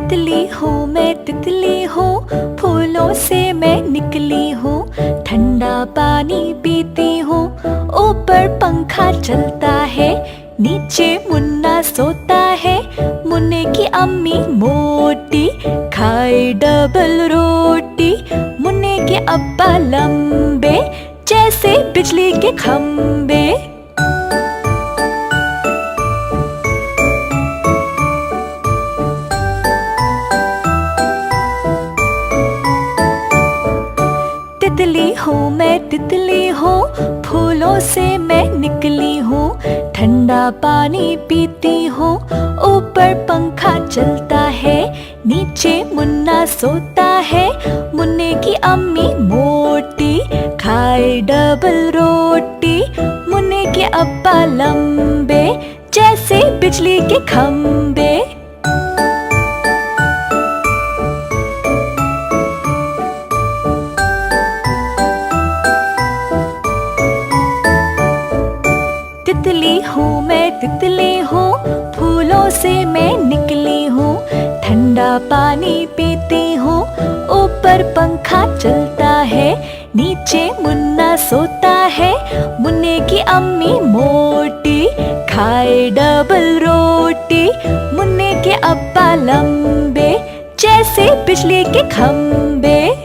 तितली हूँ मैं तितली हूँ, फूलों से मैं निकली हूँ। ठंडा पानी पीती हूँ, ऊपर पंखा चलता है। नीचे मुन्ना सोता है, मुन्ने की अम्मी मोटी खाए डबल रोटी। मुन्ने के अब्बा लंबे जैसे बिजली के खंबे। तितली हूँ मैं तितली हूँ, फूलों से मैं निकली हूँ। ठंडा पानी पीती हूँ, ऊपर पंखा चलता है। नीचे मुन्ना सोता है, मुन्ने की अम्मी मोटी खाए डबल रोटी। मुन्ने के अब्बा लंबे जैसे बिजली के खंबे। तितली हूँ मैं तितली हूँ, फूलों से मैं निकली हूँ। ठंडा पानी पीती हूँ, ऊपर पंखा चलता है। नीचे मुन्ना सोता है, मुन्ने की अम्मी मोटी खाए डबल रोटी। मुन्ने के अब्बा लंबे जैसे बिजली के खंबे।